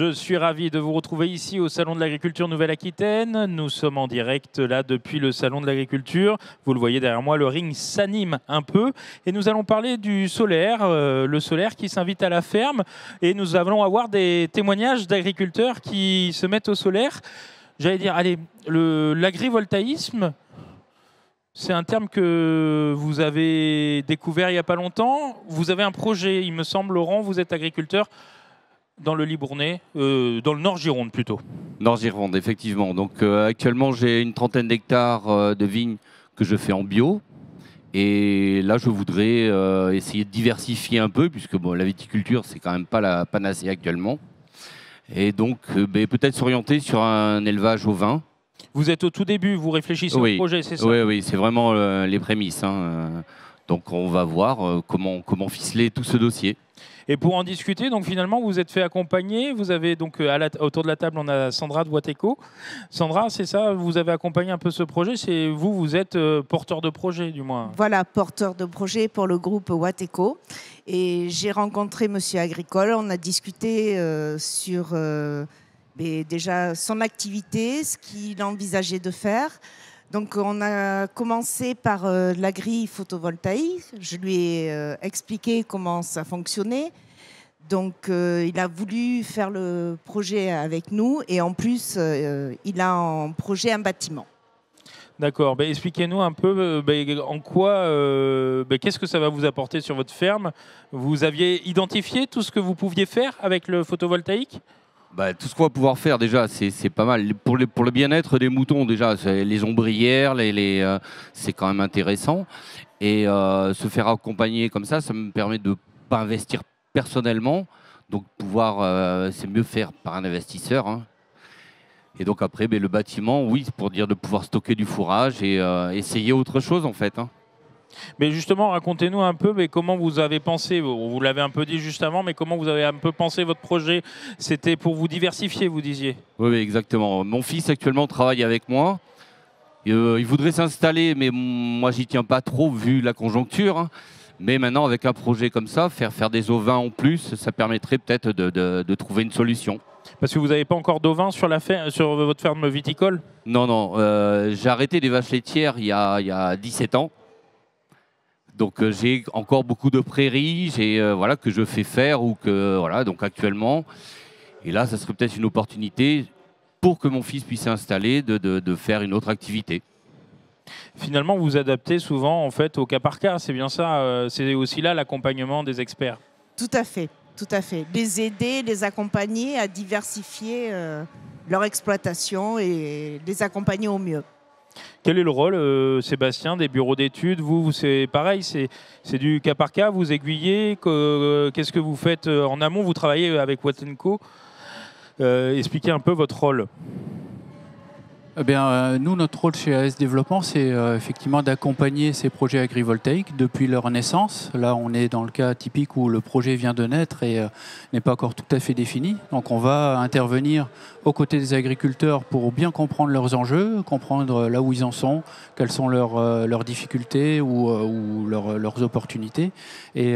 Je suis ravi de vous retrouver ici au Salon de l'Agriculture Nouvelle-Aquitaine. Nous sommes en direct là depuis le Salon de l'Agriculture. Vous le voyez derrière moi, le ring s'anime un peu. Et nous allons parler du solaire, le solaire qui s'invite à la ferme. Et nous allons avoir des témoignages d'agriculteurs qui se mettent au solaire. J'allais dire, allez, l'agrivoltaïsme, c'est un terme que vous avez découvert il n'y a pas longtemps. Vous avez un projet, il me semble, Laurent, vous êtes agriculteur dans le Libournais, dans le Nord-Gironde plutôt. Nord-Gironde, effectivement. Donc actuellement, j'ai une trentaine d'hectares de vignes que je fais en bio. Et là, je voudrais essayer de diversifier un peu, puisque bon, la viticulture, c'est quand même pas la panacée actuellement. Et donc, peut-être s'orienter sur un élevage au vin. Vous êtes au tout début, vous réfléchissez au projet, c'est ça? Oui, c'est vraiment les prémices. Donc, on va voir comment ficeler tout ce dossier. Et pour en discuter, donc finalement, vous êtes fait accompagner. Vous avez donc autour de la table, on a Sandra de Wateco. Sandra, c'est ça, vous avez accompagné un peu ce projet. C'est vous êtes porteur de projet, du moins. Voilà, porteur de projet pour le groupe Wateco. Et j'ai rencontré Monsieur Agricole. On a discuté sur déjà son activité, ce qu'il envisageait de faire. Donc, on a commencé par l'agri-photovoltaïque. Je lui ai expliqué comment ça fonctionnait. Donc, il a voulu faire le projet avec nous. Et en plus, il a en projet un bâtiment. D'accord. Expliquez-nous un peu en quoi, qu'est-ce que ça va vous apporter sur votre ferme. Vous aviez identifié tout ce que vous pouviez faire avec le photovoltaïque ? Tout ce qu'on va pouvoir faire déjà, c'est pas mal. Pour le bien-être des moutons, déjà, les ombrières, c'est quand même intéressant. Et se faire accompagner comme ça me permet de ne pas investir personnellement. Donc pouvoir, c'est mieux faire par un investisseur. Et donc après, le bâtiment, oui, c'est pour dire de pouvoir stocker du fourrage et essayer autre chose en fait. Mais justement, racontez-nous un peu comment vous avez pensé, vous l'avez un peu dit juste avant, mais comment vous avez un peu pensé votre projet. C'était pour vous diversifier, vous disiez. Oui, exactement. Mon fils actuellement travaille avec moi. Il voudrait s'installer, mais moi j'y tiens pas trop vu la conjoncture. Mais maintenant, avec un projet comme ça, faire des ovins en plus, ça permettrait peut-être de trouver une solution. Parce que vous n'avez pas encore d'ovins sur votre ferme viticole? Non. J'ai arrêté les vaches laitières il y a 17 ans. Donc j'ai encore beaucoup de prairies, que je fais faire donc actuellement. Et là, ça serait peut-être une opportunité pour que mon fils puisse s'installer de faire une autre activité. Finalement, vous vous adaptez souvent en fait au cas par cas, c'est bien ça. C'est aussi là l'accompagnement des experts. Tout à fait. Les aider, les accompagner à diversifier leur exploitation et les accompagner au mieux. Quel est le rôle, Sébastien, des bureaux d'études? Vous, c'est pareil, c'est du cas par cas, vous aiguillez. Qu'est-ce que vous faites en amont? Vous travaillez avec Wateco. Expliquez un peu votre rôle. Nous, notre rôle chez AS Développement, c'est effectivement d'accompagner ces projets agrivoltaïques depuis leur naissance. Là, on est dans le cas typique où le projet vient de naître et n'est pas encore tout à fait défini. Donc, on va intervenir aux côtés des agriculteurs pour bien comprendre leurs enjeux, comprendre là où ils en sont, quelles sont leurs difficultés ou leurs opportunités, et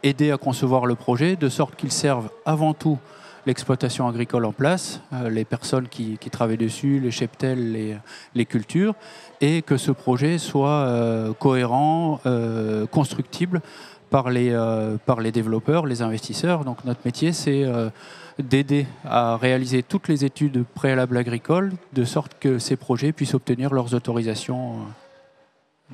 aider à concevoir le projet de sorte qu'il serve avant tout l'exploitation agricole en place, les personnes qui travaillent dessus, les cheptels, les cultures, et que ce projet soit cohérent, constructible par les développeurs, les investisseurs. Donc notre métier, c'est d'aider à réaliser toutes les études préalables agricoles, de sorte que ces projets puissent obtenir leurs autorisations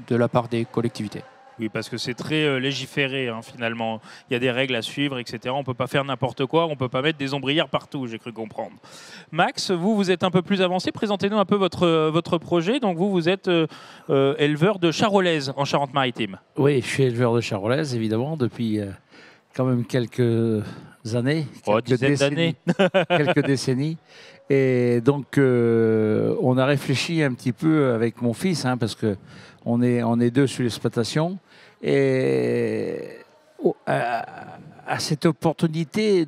de la part des collectivités. Oui, parce que c'est très légiféré, finalement. Il y a des règles à suivre, etc. On ne peut pas faire n'importe quoi, on ne peut pas mettre des ombrières partout, j'ai cru comprendre. Max, vous êtes un peu plus avancé. Présentez-nous un peu votre projet. Donc vous êtes éleveur de charolaise en Charente-Maritime. Oui, je suis éleveur de charolaise, évidemment, depuis quand même quelques années. Quelques décennies. Et donc, on a réfléchi un petit peu avec mon fils, parce qu'on est deux sur l'exploitation. Et à cette opportunité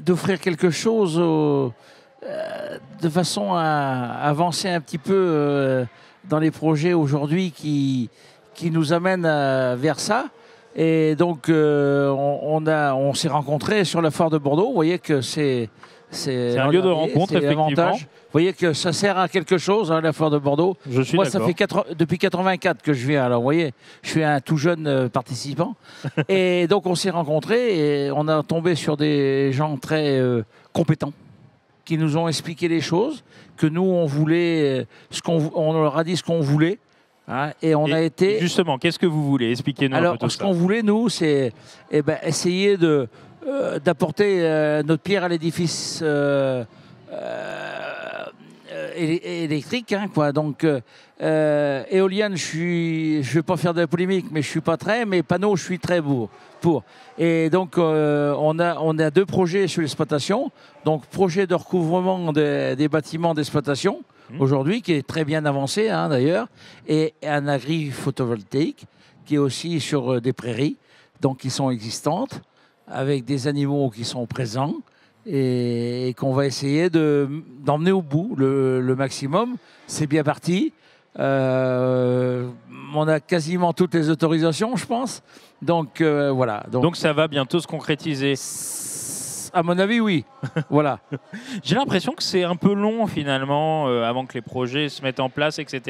d'offrir quelque chose de façon à avancer un petit peu dans les projets aujourd'hui qui nous amènent vers ça. Et donc, on s'est rencontrés sur la foire de Bordeaux. Vous voyez que c'est un lieu de rencontre, effectivement. Vous voyez que ça sert à quelque chose, hein, la foire de Bordeaux. Moi, ça fait depuis 84 que je viens. Alors, vous voyez, je suis un tout jeune participant. Et donc, on s'est rencontrés et on a tombé sur des gens très compétents qui nous ont expliqué les choses, que nous, on voulait, on leur a dit ce qu'on voulait. Hein, et a été. Justement, qu'est-ce que vous voulez? Expliquez-nous un peu tout ça. Ce qu'on voulait, nous, c'est essayer d'apporter notre pierre à l'édifice électrique, hein, quoi. Donc, éolienne, je ne vais pas faire de la polémique, mais je ne suis pas très. Mais panneaux, je suis très pour. Et donc, on a 2 projets sur l'exploitation. Donc, projet de recouvrement des bâtiments d'exploitation, aujourd'hui, qui est très bien avancé, hein, d'ailleurs, et un agri-photovoltaïque, qui est aussi sur des prairies, donc qui sont existantes, avec des animaux qui sont présents, et qu'on va essayer d'emmener au bout le maximum. C'est bien parti. On a quasiment toutes les autorisations, je pense. Donc, voilà. Donc, ça va bientôt se concrétiser. À mon avis, oui. Voilà. J'ai l'impression que c'est un peu long, finalement, avant que les projets se mettent en place, etc.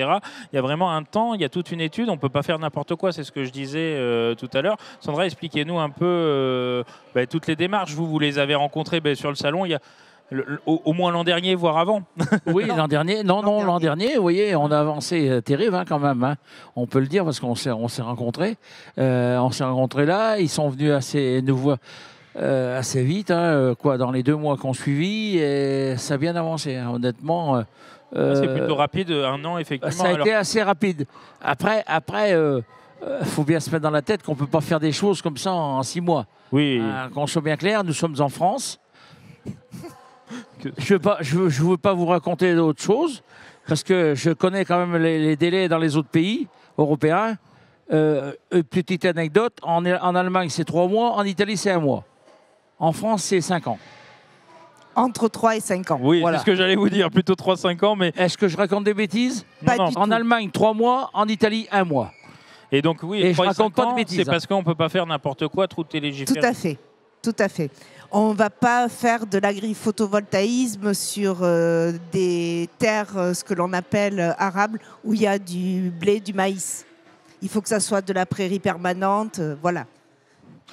Il y a vraiment un temps, il y a toute une étude. On ne peut pas faire n'importe quoi. C'est ce que je disais tout à l'heure. Sandra, expliquez-nous un peu toutes les démarches. Vous les avez rencontrées sur le salon. Il y a au moins l'an dernier, voire avant. Oui, l'an dernier. Non, l'an dernier, vous voyez, on a avancé terrible, hein, quand même. Hein. On peut le dire parce qu'on s'est rencontrés. On s'est rencontrés là. Ils sont venus nous voir assez vite, hein, dans les 2 mois qu'on suivi. Et ça a bien avancé, hein, honnêtement. C'est plutôt rapide, 1 an, effectivement. Ça a été assez rapide. Après, faut bien se mettre dans la tête qu'on ne peut pas faire des choses comme ça en 6 mois. Oui. Qu'on soit bien clair, nous sommes en France. Je ne veux pas vous raconter d'autres choses, parce que je connais quand même les délais dans les autres pays européens. Petite anecdote, en Allemagne, c'est 3 mois, en Italie, c'est 1 mois. En France, c'est 5 ans. Entre 3 et 5 ans. Oui, voilà. C'est ce que j'allais vous dire, plutôt 3-5 ans. Mais... Est-ce que je raconte des bêtises? Non. En Allemagne, 3 mois, en Italie, 1 mois. Et donc, oui, et je raconte pas de bêtises. C'est parce qu'on ne peut pas faire n'importe quoi, trop télégiférer. Tout à fait. On ne va pas faire de l'agri-photovoltaïsme sur des terres, ce que l'on appelle arables, où il y a du blé, du maïs. Il faut que ça soit de la prairie permanente, voilà.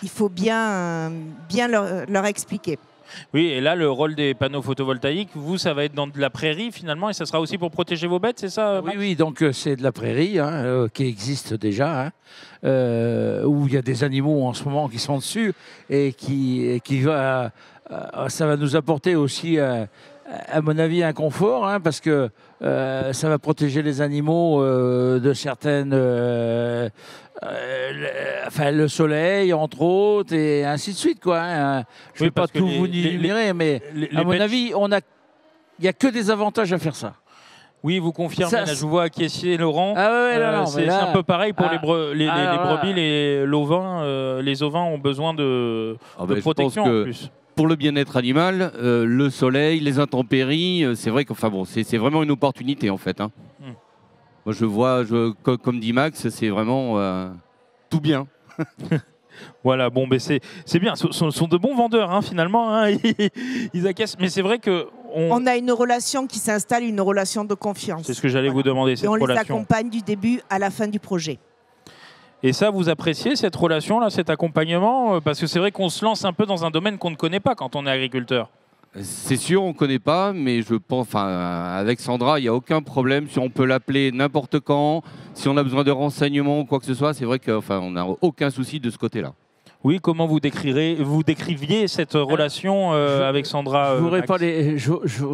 Il faut bien leur expliquer. Oui, et là, le rôle des panneaux photovoltaïques, ça va être dans de la prairie finalement, et ça sera aussi pour protéger vos bêtes, c'est ça, Max? Oui, donc c'est de la prairie, hein, qui existe déjà, hein, où il y a des animaux en ce moment qui sont dessus, et ça va nous apporter aussi, à mon avis, un confort, hein, parce que ça va protéger les animaux de certaines... le soleil, entre autres, et ainsi de suite, quoi. Hein. Je ne vais pas tout vous énumérer, mais à mon avis, il n'y a que des avantages à faire ça. Oui, vous confirmez. Là, je vous vois acquiescer, Laurent. C'est un peu pareil pour les brebis, les ovins ont besoin de protection en plus. Pour le bien-être animal, le soleil, les intempéries, c'est vrai que, c'est vraiment une opportunité en fait. Hein. Moi, je vois, comme dit Max, c'est vraiment tout bien. Voilà, bon, mais c'est bien. Ce sont de bons vendeurs, hein, finalement. Hein. Ils acquiescent. Mais c'est vrai que on a une relation qui s'installe, une relation de confiance. C'est ce que j'allais vous demander, cette relation. Et on les accompagne du début à la fin du projet. Et ça, vous appréciez cette relation-là, cet accompagnement? Parce que c'est vrai qu'on se lance un peu dans un domaine qu'on ne connaît pas quand on est agriculteur. C'est sûr, on ne connaît pas, mais je pense, avec Sandra, il n'y a aucun problème. Si on peut l'appeler n'importe quand, si on a besoin de renseignements ou quoi que ce soit, c'est vrai qu'on n'a aucun souci de ce côté-là. Oui, comment vous décriviez cette relation avec Sandra? Je ne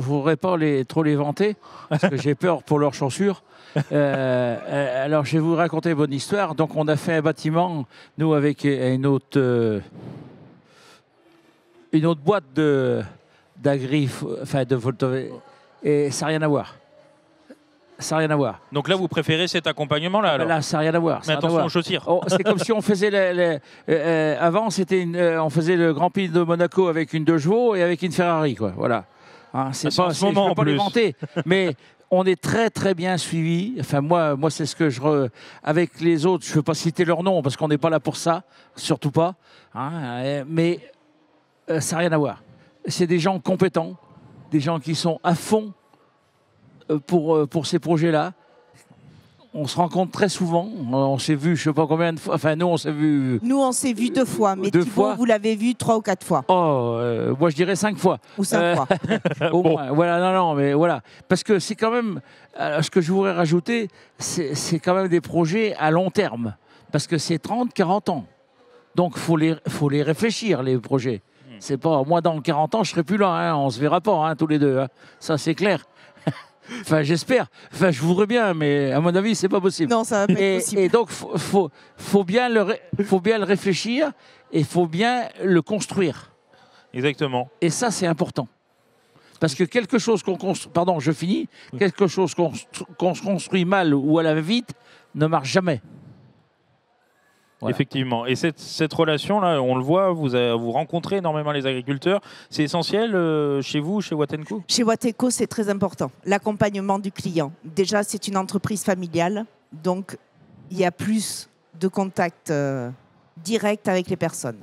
voudrais pas trop les vanter, parce que j'ai peur pour leurs chaussures. Alors, je vais vous raconter une bonne histoire. Donc, on a fait un bâtiment, nous, avec une autre boîte de photovoltaïque, et ça n'a rien à voir. Ça n'a rien à voir. Donc là, vous préférez cet accompagnement-là alors? Là, ça n'a rien à voir. Mais attention aux chaussures. C'est comme si on faisait avant, on faisait le Grand Prix de Monaco avec une 2 chevaux et avec une Ferrari, quoi. Voilà. Hein, c'est pas, ce moment je ne peux pas les vanter, mais on est très très bien suivi. Enfin moi c'est ce que avec les autres, je ne veux pas citer leur nom parce qu'on n'est pas là pour ça, surtout pas. Hein, mais ça n'a rien à voir. C'est des gens compétents, des gens qui sont à fond pour ces projets-là. On se rencontre très souvent. On s'est vu, je ne sais pas combien de fois. Enfin, nous, on s'est vu. Nous, on s'est vu 2 fois, mais deux Thibaut, fois. vous l'avez vu 3 ou 4 fois. Oh, moi, je dirais 5 fois. Ou 5 fois. Au moins. Voilà, non, mais voilà. Parce que c'est quand même. Ce que je voudrais rajouter, c'est quand même des projets à long terme. Parce que c'est 30, 40 ans. Donc, il faut les réfléchir, les projets. C'est pas. Moi, dans 40 ans, je ne serai plus là. Hein, on ne se verra pas, hein, tous les deux. Hein. Ça, c'est clair. Enfin, j'espère. Enfin, je voudrais bien, mais à mon avis, c'est pas possible. Non, ça va pas être possible. Et donc, faut bien le réfléchir et faut bien le construire. Exactement. Et ça, c'est important. Parce que quelque chose qu'on construit, pardon, je finis. Quelque chose qu'on construit mal ou à la vite ne marche jamais. Voilà. Effectivement. Et cette relation-là, on le voit, vous rencontrez énormément les agriculteurs. C'est essentiel chez vous, chez Wattenco ? Chez Wattenco, c'est très important. L'accompagnement du client. Déjà, c'est une entreprise familiale. Donc, il y a plus de contact direct avec les personnes.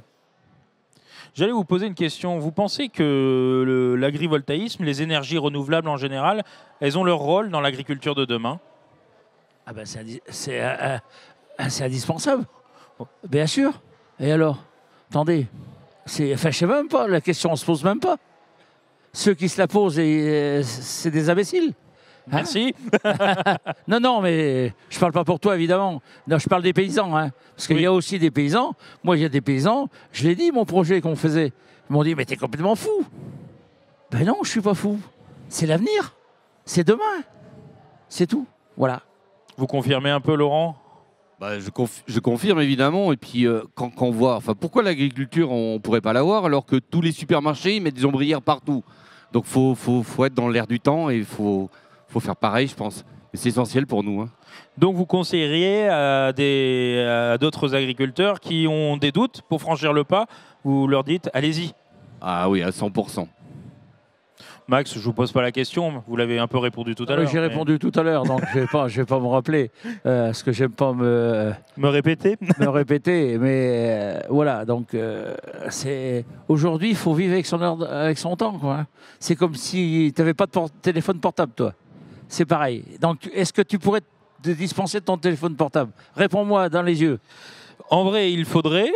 J'allais vous poser une question. Vous pensez que l'agrivoltaïsme, les énergies renouvelables en général, elles ont leur rôle dans l'agriculture de demain ? Ah ben c'est indispensable. Bien sûr. Et alors? Attendez. Enfin, je sais même pas. La question ne se pose même pas. Ceux qui se la posent, c'est des imbéciles. Hein? Merci. Non, mais je ne parle pas pour toi, évidemment. Non, je parle des paysans. Hein, parce qu'il y a aussi des paysans. Moi, il y a des paysans. Je l'ai dit, mon projet qu'on faisait. Ils m'ont dit, mais t'es complètement fou. Ben non, je ne suis pas fou. C'est l'avenir. C'est demain. C'est tout. Voilà. Vous confirmez un peu, Laurent ? Bah, je confirme évidemment. Et puis quand on voit, enfin, pourquoi l'agriculture on pourrait pas l'avoir alors que tous les supermarchés ils mettent des ombrières partout. Donc faut être dans l'air du temps et faut faire pareil, je pense. Et c'est essentiel pour nous. Hein. Donc vous conseilleriez à d'autres agriculteurs qui ont des doutes pour franchir le pas, vous leur dites allez-y. Ah oui, à 100%. Max, je ne vous pose pas la question, vous l'avez un peu répondu tout à l'heure. J'ai répondu tout à l'heure, donc je vais pas me rappeler, parce que j'aime pas me répéter. Me répéter, mais voilà, donc aujourd'hui, il faut vivre avec son temps. Quoi. C'est comme si tu n'avais pas de téléphone portable, toi. C'est pareil. Donc, est-ce que tu pourrais te dispenser de ton téléphone portable? Réponds-moi dans les yeux. En vrai, il faudrait.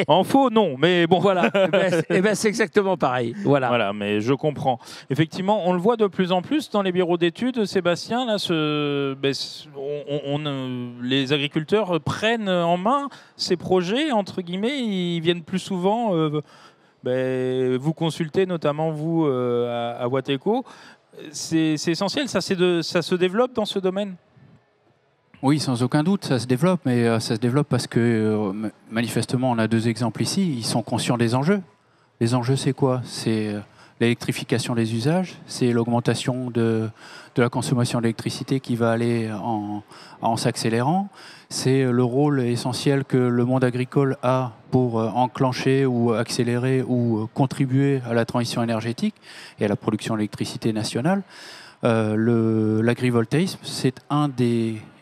En faux, non. Mais bon, voilà. C'est exactement pareil. Voilà, mais je comprends. Effectivement, on le voit de plus en plus dans les bureaux d'études, Sébastien. Là, les agriculteurs prennent en main ces projets, entre guillemets. Ils viennent plus souvent vous consulter, notamment vous, à Wattenco. C'est essentiel. Ça se développe dans ce domaine. Oui, sans aucun doute, ça se développe, mais ça se développe parce que manifestement, on a 2 exemples ici. Ils sont conscients des enjeux. Les enjeux, c'est quoi? C'est l'électrification des usages, c'est l'augmentation de la consommation d'électricité qui va aller en s'accélérant. C'est le rôle essentiel que le monde agricole a pour enclencher ou accélérer ou contribuer à la transition énergétique et à la production d'électricité nationale. L'agrivoltaïsme, c'est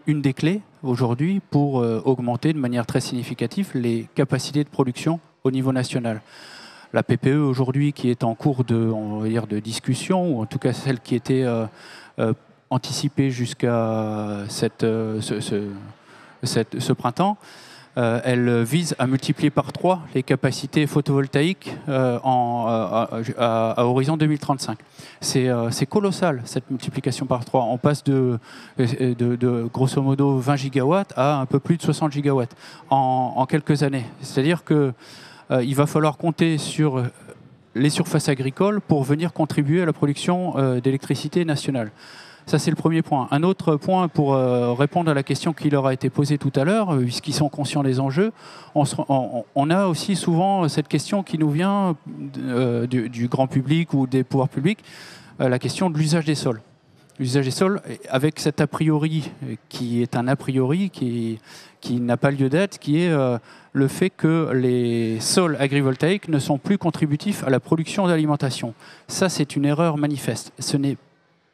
une des clés aujourd'hui pour augmenter de manière très significative les capacités de production au niveau national. La PPE aujourd'hui qui est en cours de discussion, ou en tout cas celle qui était anticipée jusqu'à ce printemps, elle vise à multiplier par 3 les capacités photovoltaïques à horizon 2035. C'est colossal, cette multiplication par 3. On passe de grosso modo 20 gigawatts à un peu plus de 60 gigawatts en quelques années. C'est-à-dire qu'il va falloir compter sur les surfaces agricoles pour venir contribuer à la production d'électricité nationale. Ça, c'est le premier point. Un autre point pour répondre à la question qui leur a été posée tout à l'heure, puisqu'ils sont conscients des enjeux, on a aussi souvent cette question qui nous vient du grand public ou des pouvoirs publics, la question de l'usage des sols. L'usage des sols, avec cet a priori qui est un a priori qui n'a pas lieu d'être, qui est le fait que les sols agrivoltaïques ne sont plus contributifs à la production d'alimentation. Ça, c'est une erreur manifeste. Ce n'est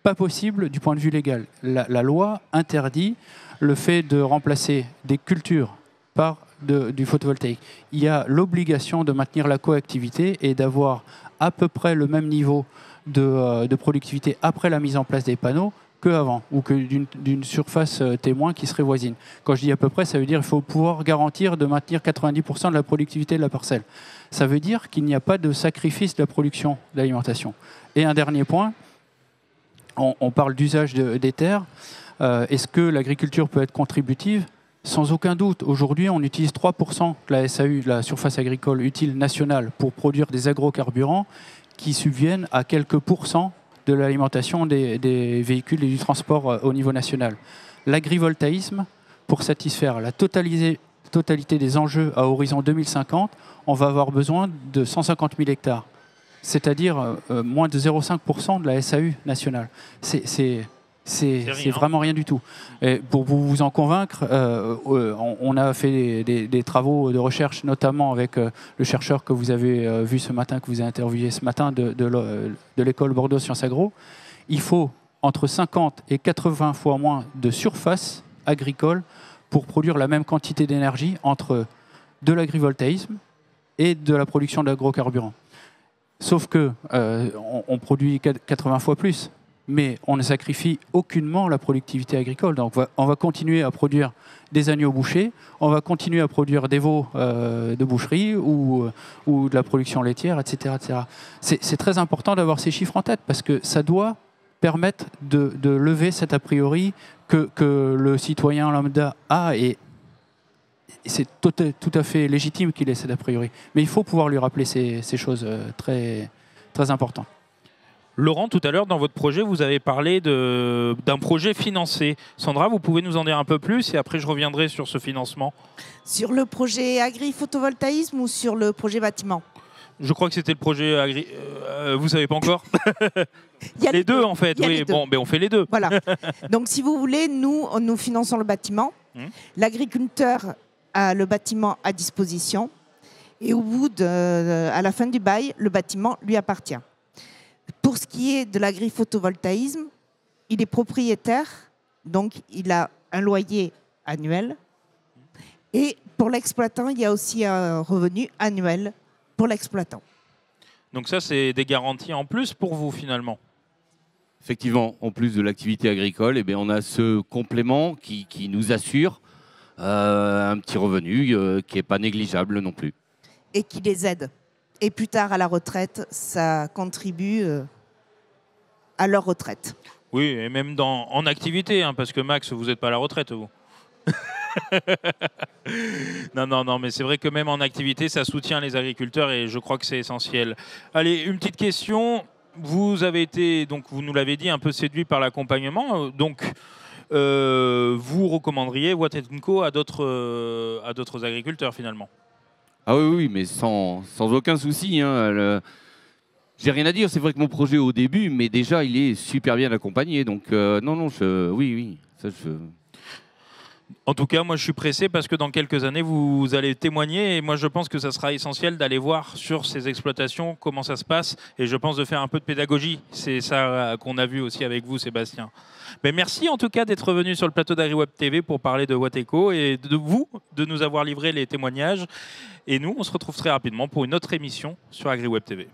pas possible du point de vue légal. La loi interdit le fait de remplacer des cultures par du photovoltaïque. Il y a l'obligation de maintenir la coactivité et d'avoir à peu près le même niveau de productivité après la mise en place des panneaux qu'avant, ou que d'une surface témoin qui serait voisine. Quand je dis à peu près, ça veut dire qu'il faut pouvoir garantir de maintenir 90% de la productivité de la parcelle. Ça veut dire qu'il n'y a pas de sacrifice de la production d'alimentation. Et un dernier point, on parle d'usage des terres. Est-ce que l'agriculture peut être contributive ? Sans aucun doute. Aujourd'hui, on utilise 3% de la SAU, la surface agricole utile nationale, pour produire des agrocarburants qui subviennent à quelques pourcents de l'alimentation des véhicules et du transport au niveau national. L'agrivoltaïsme, pour satisfaire la totalité des enjeux à horizon 2050, on va avoir besoin de 150 000 hectares, c'est-à-dire moins de 0,5% de la SAU nationale. C'est vraiment rien du tout. Et pour vous en convaincre, on a fait des travaux de recherche, notamment avec le chercheur que vous avez vu ce matin, que vous avez interviewé ce matin de l'école Bordeaux Sciences Agro. Il faut entre 50 et 80 fois moins de surface agricole pour produire la même quantité d'énergie entre de l'agrivoltaïsme et de la production d'agrocarburants. Sauf que on produit 80 fois plus. Mais on ne sacrifie aucunement la productivité agricole. Donc on va continuer à produire des agneaux bouchés, on va continuer à produire des veaux de boucherie ou de la production laitière, etc. etc. C'est très important d'avoir ces chiffres en tête parce que ça doit permettre de lever cet a priori que le citoyen lambda a, et c'est tout à fait légitime qu'il ait cet a priori. Mais il faut pouvoir lui rappeler ces choses très, très importantes. Laurent, tout à l'heure, dans votre projet, vous avez parlé d'un projet financé. Sandra, vous pouvez nous en dire un peu plus et après je reviendrai sur ce financement. Sur le projet agri-photovoltaïsme ou sur le projet bâtiment ? Je crois que c'était le projet agri... vous savez pas encore ? Les deux, en fait. Oui, bon, mais on fait les deux. Voilà. Donc, si vous voulez, nous finançons le bâtiment. L'agriculteur a le bâtiment à disposition. Et au bout à la fin du bail, le bâtiment lui appartient. Pour ce qui est de l'agri-photovoltaïsme, il est propriétaire, donc il a un loyer annuel. Et pour l'exploitant, il y a aussi un revenu annuel pour l'exploitant. Donc ça, c'est des garanties en plus pour vous, finalement. Effectivement, en plus de l'activité agricole, eh bien, on a ce complément qui nous assure un petit revenu qui n'est pas négligeable non plus. Et qui les aide. Et plus tard, à la retraite, ça contribue à leur retraite. Oui, et même en activité, hein, parce que Max, vous n'êtes pas à la retraite, vous. Non, mais c'est vrai que même en activité, ça soutient les agriculteurs et je crois que c'est essentiel. Allez, une petite question. Vous avez été, donc vous nous l'avez dit, un peu séduit par l'accompagnement. Donc, vous recommanderiez Watt & Co à d'autres agriculteurs, finalement? Ah oui, mais sans aucun souci. Hein, j'ai rien à dire. C'est vrai que mon projet au début, mais déjà, il est super bien accompagné. Donc, oui. En tout cas, moi, je suis pressé parce que dans quelques années, vous allez témoigner. Et moi, je pense que ça sera essentiel d'aller voir sur ces exploitations comment ça se passe. Et je pense de faire un peu de pédagogie. C'est ça qu'on a vu aussi avec vous, Sébastien. Mais merci en tout cas d'être venu sur le plateau d'AgriWeb TV pour parler de Watt & Co et de vous, de nous avoir livré les témoignages. Et nous, on se retrouve très rapidement pour une autre émission sur AgriWeb TV.